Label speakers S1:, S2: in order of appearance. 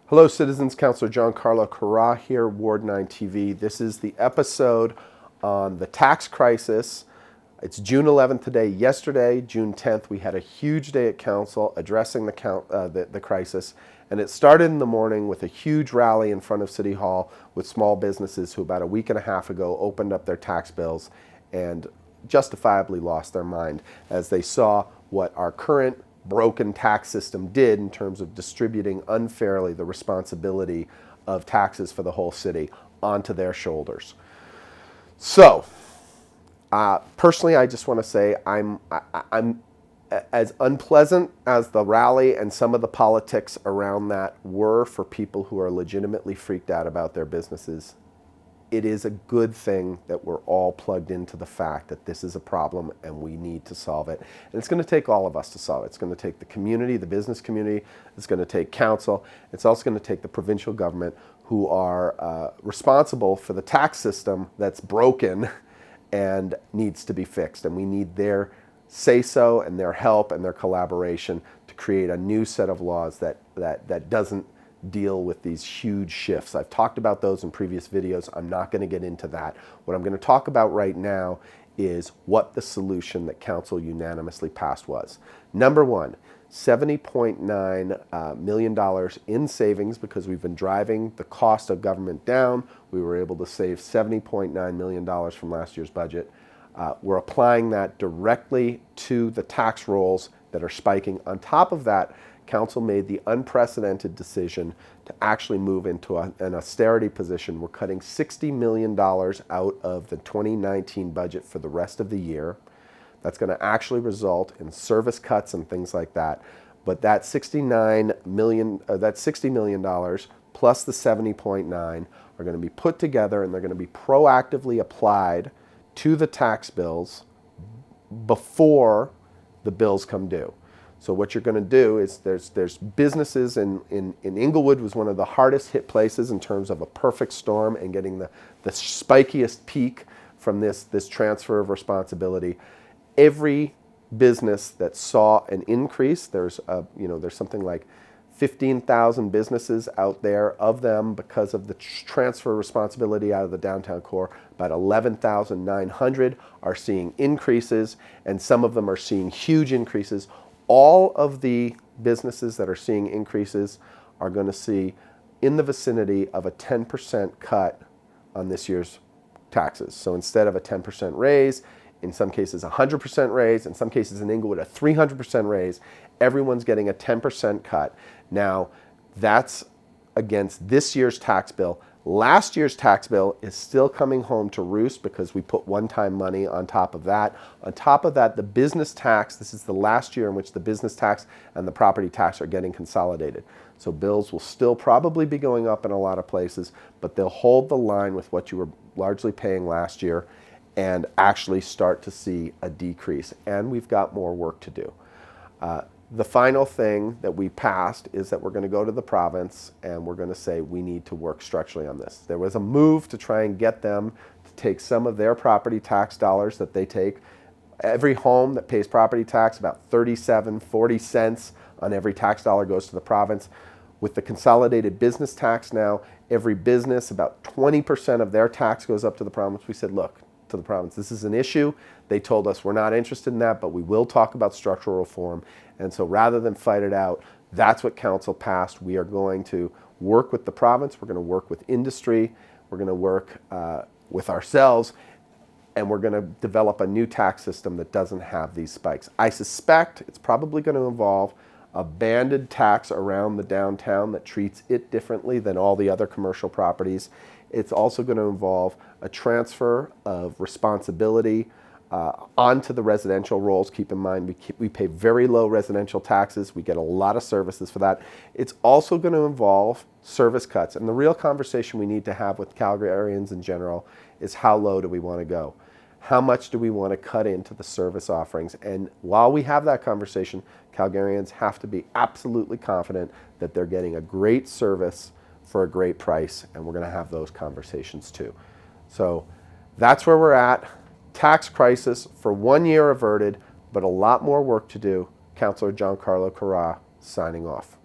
S1: Hello, citizens. Councillor Gian-Carlo Carra here, Ward 9 TV. This is the episode on the tax crisis. It's June 11th today. Yesterday, June 10th, we had a huge day at Council addressing the crisis. And it started in the morning with a huge rally in front of City Hall with small businesses who about a week and a half ago opened up their tax bills and justifiably lost their mind as they saw what our current broken tax system did in terms of distributing unfairly the responsibility of taxes for the whole city onto their shoulders. So, personally, I just want to say I'm as unpleasant as the rally and some of the politics around that were for people who are legitimately freaked out about their businesses. It is a good thing that we're all plugged into the fact that this is a problem and we need to solve it. And it's going to take all of us to solve it. It's going to take the community, the business community. It's going to take council. It's also going to take the provincial government, who are responsible for the tax system that's broken and needs to be fixed. And we need their say-so and their help and their collaboration to create a new set of laws that doesn't deal with these huge shifts. I've talked about those in previous videos. I'm not going to get into that. What I'm going to talk about right now is what the solution that Council unanimously passed was. Number one, $70.9 million in savings because we've been driving the cost of government down. We were able to save $70.9 million from last year's budget. We're applying that directly to the tax rolls that are spiking. On top of that, Council made the unprecedented decision to actually move into an austerity position. We're cutting $60 million out of the 2019 budget for the rest of the year. That's going to actually result in service cuts and things like that. But that $60 million plus the 70.9 are going to be put together, and they're going to be proactively applied to the tax bills before the bills come due. So what you're going to do is there's businesses in Inglewood was one of the hardest hit places in terms of a perfect storm and getting the spikiest peak from this transfer of responsibility. Every business that saw an increase, there's something like 15,000 businesses out there. Of them, because of the transfer of responsibility out of the downtown core, about 11,900 are seeing increases, and some of them are seeing huge increases. All of the businesses that are seeing increases are going to see in the vicinity of a 10% cut on this year's taxes. So instead of a 10% raise, in some cases a 100% raise, in some cases in Inglewood a 300% raise, everyone's getting a 10% cut. Now, that's against this year's tax bill. Last year's tax bill is still coming home to roost because we put one-time money on top of that. On top of that, the business tax, this is the last year in which the business tax and the property tax are getting consolidated. So bills will still probably be going up in a lot of places, but they'll hold the line with what you were largely paying last year and actually start to see a decrease. And we've got more work to do. The final thing that we passed is that we're going to go to the province and we're going to say we need to work structurally on this. There was a move to try and get them to take some of their property tax dollars that they take. Every home that pays property tax, about 40 cents on every tax dollar goes to the province. With the consolidated business tax now, every business, about 20% of their tax goes up to the province. We said, look, to the province, this is an issue. They told us we're not interested in that, but we will talk about structural reform. And so rather than fight it out, that's what Council passed. We are going to work with the province. We're going to work with industry. We're going to work with ourselves. And we're going to develop a new tax system that doesn't have these spikes. I suspect it's probably going to involve a banded tax around the downtown that treats it differently than all the other commercial properties. It's also going to involve a transfer of responsibility onto the residential rolls. Keep in mind, we pay very low residential taxes. We get a lot of services for that. It's also going to involve service cuts. And the real conversation we need to have with Calgarians in general is how low do we want to go? How much do we want to cut into the service offerings? And while we have that conversation, Calgarians have to be absolutely confident that they're getting a great service for a great price, and we're going to have those conversations too. So that's where we're at. Tax crisis for 1 year averted, but a lot more work to do. Councillor Gian-Carlo Carra signing off.